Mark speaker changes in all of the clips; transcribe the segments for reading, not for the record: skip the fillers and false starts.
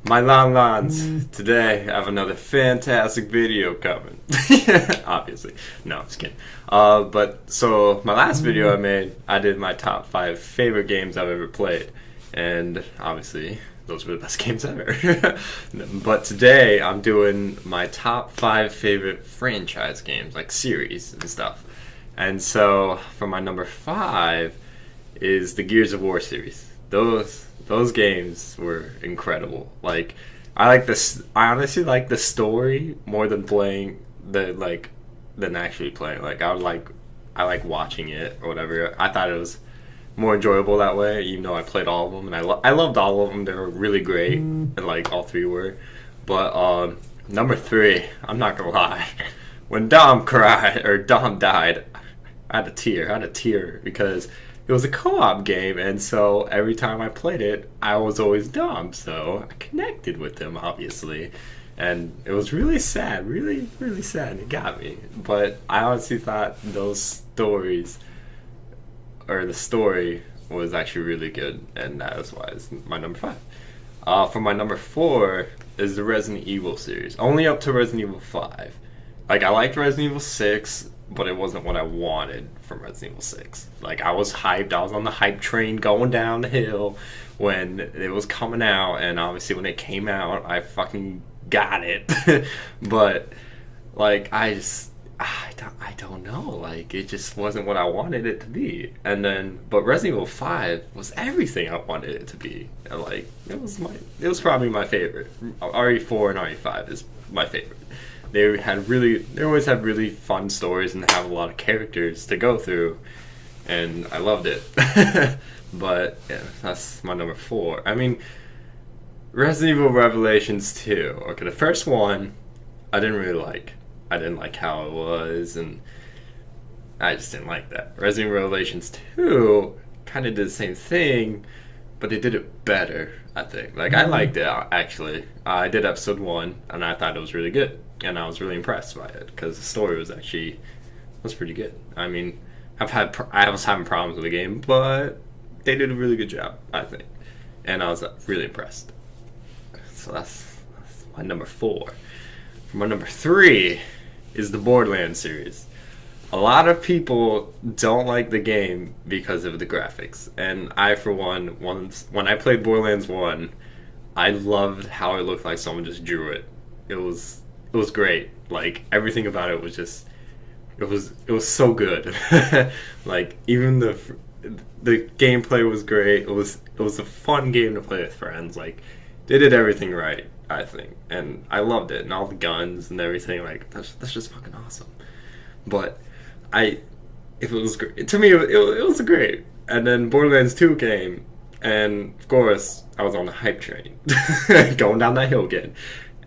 Speaker 1: My Lons, today I have another fantastic video coming. Obviously. No, I'm just kidding. So my last video I made, I did my top 5 favorite games I've ever played. And obviously, those were the best games ever. But today, I'm doing my top 5 favorite franchise games, like series and stuff. And so, for my number 5 is the Gears of War series. Those games were incredible. Like, I honestly like the story more than playing than actually playing. Like, I like watching it or whatever. I thought it was more enjoyable that way, even though I played all of them, and I loved all of them. They were really great, and like all 3 were. But number 3, I'm not gonna lie, when Dom died, I had a tear because it was a co-op game, and so every time I played it, I was always Dom, so I connected with him, obviously. And it was really sad, really, really sad. It got me. But I honestly thought the story was actually really good, and that is why it's my number 5. For my number 4 is the Resident Evil series, only up to Resident Evil 5. Like, I liked Resident Evil 6, but it wasn't what I wanted from Resident Evil 6. Like, I was hyped. I was on the hype train going down the hill when it was coming out, and obviously when it came out, I fucking got it. But, like, I don't know. Like, it just wasn't what I wanted it to be. But Resident Evil 5 was everything I wanted it to be. And, like, it was probably my favorite. RE4 and RE5 is my favorite. They always had really fun stories and have a lot of characters to go through, and I loved it. But yeah, that's my number 4. I mean, Resident Evil Revelations 2. Okay, the first one I didn't really like. I didn't like how it was, and I just didn't like that. Resident Evil Revelations 2 kind of did the same thing, but they did it better, I think. Like, I liked it, actually. I did episode 1, and I thought it was really good. And I was really impressed by it because the story was pretty good. I mean, I was having problems with the game, but they did a really good job, I think, and I was really impressed. So that's my number 4. My number 3 is the Borderlands series. A lot of people don't like the game because of the graphics, and I, for one, when I played Borderlands 1, I loved how it looked like someone just drew it. It was great. Like, everything about it was just, it was so good. Like, even the gameplay was great. It was a fun game to play with friends. Like, they did everything right, I think, and I loved it, and all the guns and everything. Like, that's just fucking awesome. But if it was great to me, it was great. And then Borderlands 2 came, and of course I was on the hype train, going down that hill again.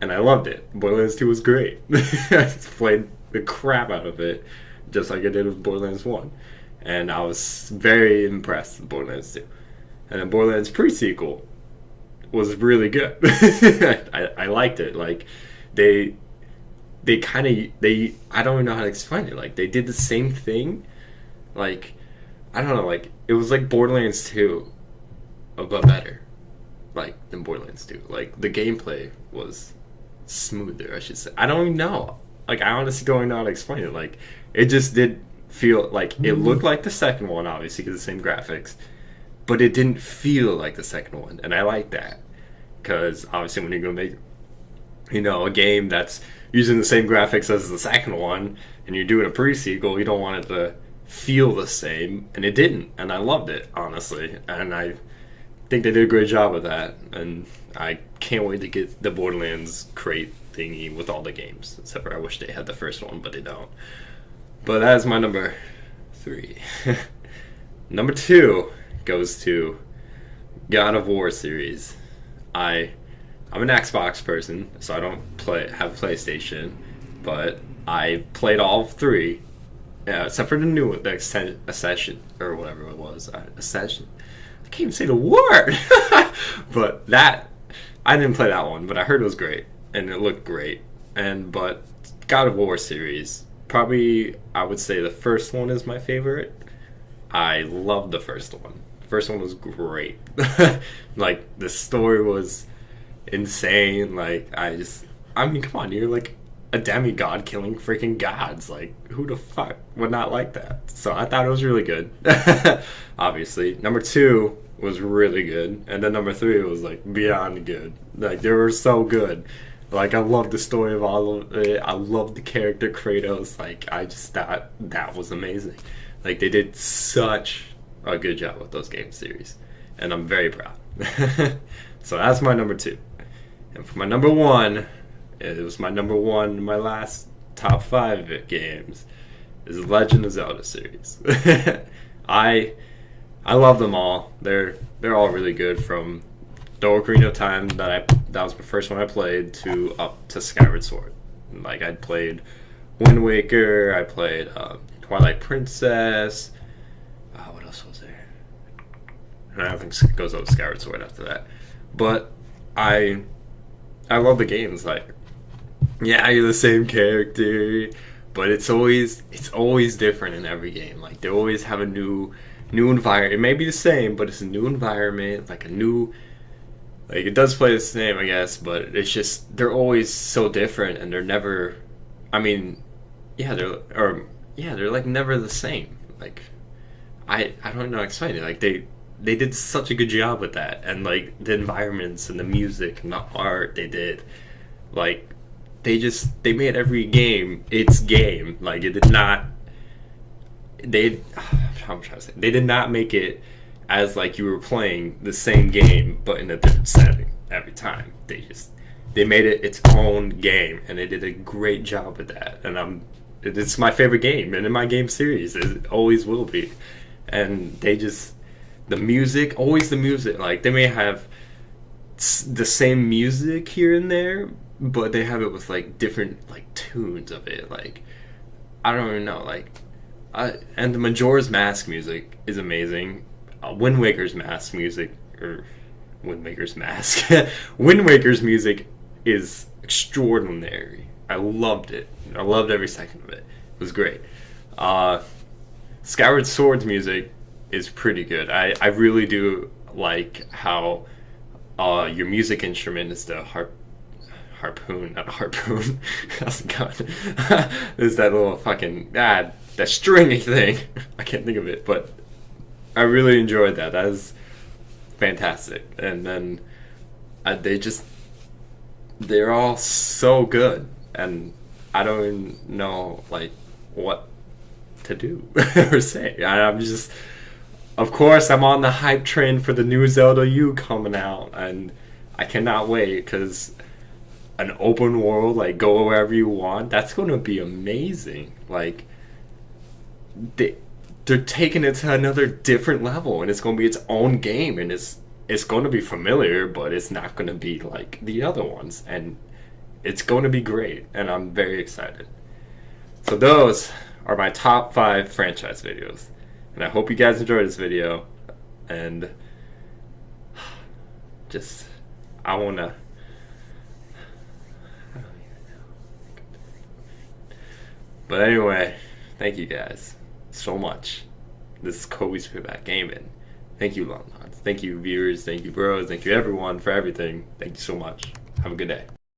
Speaker 1: And I loved it. Borderlands 2 was great. I played the crap out of it, just like I did with Borderlands 1. And I was very impressed with Borderlands 2. And then Borderlands pre-sequel was really good. I liked it. Like, I don't even know how to explain it. Like, they did the same thing. Like, I don't know, like, it was like Borderlands 2, but better. Like, than Borderlands 2. Like, the gameplay was smoother, I should say. I don't even know. Like, I honestly don't know how to explain it. Like, it just did feel like it looked like the second one, obviously, because the same graphics, but it didn't feel like the second one, and I like that, because obviously when you're gonna make, a game that's using the same graphics as the second one, and you're doing a pre-sequel, you don't want it to feel the same, and it didn't, and I loved it, honestly, and I think they did a great job with that, and I can't wait to get the Borderlands crate thingy with all the games, except for I wish they had the first one, but they don't. But that is my number 3. Number 2 goes to God of War series. I'm an Xbox person, so I don't have PlayStation, but I played all 3, except for the new one, the Accession, or whatever it was. Accession. I can't even say the word. But I didn't play that one, but I heard it was great, and it looked great. But God of War series, probably I would say the first one is my favorite. I loved the first one. The first one was great. Like, the story was insane. Like I mean, come on, you're like a demigod killing freaking gods. Like, who the fuck would not like that? So I thought it was really good. Obviously, number two was really good, and then number three was like beyond good. Like, they were so good. Like, I love the story of all of it. I love the character Kratos. Like, I just thought that was amazing. Like, they did such a good job with those game series, and I'm very proud. So that's my number two. And for my number one, it was my number one in my last top five games, is the Legend of Zelda series. I love them all. They're all really good, from the Ocarina of Time that was the first one I played to up to Skyward Sword. Like, I played Wind Waker, I played Twilight Princess. What else was there? And I don't think it goes up to Skyward Sword after that. But I love the games. Like, yeah, you're the same character, but it's always different in every game. Like, they always have a new environment. It may be the same, but it's a new environment, like it does play the same, I guess, but it's just, they're always so different, and they're never, I mean, they're like never the same. Like, I don't know how to explain it. Like, they did such a good job with that, and like the environments and the music and the art they did, like, they made every game its game. Like, it did not, I'm trying to say, they did not make it as like you were playing the same game but in a different setting every time. They made it its own game, and they did a great job with that. And it's my favorite game, and in my game series, it always will be. And the music, always the music. Like, they may have the same music here and there, but they have it with like different like tunes of it. Like, I don't even know. Like, and the Majora's Mask music is amazing. Wind Waker's Mask music, or Wind Waker's Mask, Wind Waker's music is extraordinary. I loved it. I loved every second of it. It was great. Skyward Sword's music is pretty good. I really do like how your music instrument is the harpoon, not a harpoon. How's it going? There's that little fucking that stringy thing. I can't think of it, but I really enjoyed that. That was fantastic. And then they're all so good, and I don't even know like what to do or say. I'm just, of course, I'm on the hype train for the new Zelda U coming out, and I cannot wait, because an open world, like, go wherever you want, that's going to be amazing. Like, they're taking it to another different level, and it's going to be its own game, and it's going to be familiar, but it's not going to be like the other ones, and it's going to be great, and I'm very excited. So those are my top 5 franchise videos, and I hope you guys enjoyed this video, and just, I don't even know. But anyway, thank you guys so much. This is Kobe's Payback Gaming. Thank you, Longlons. Thank you, viewers. Thank you, bros. Thank you, everyone, for everything. Thank you so much. Have a good day.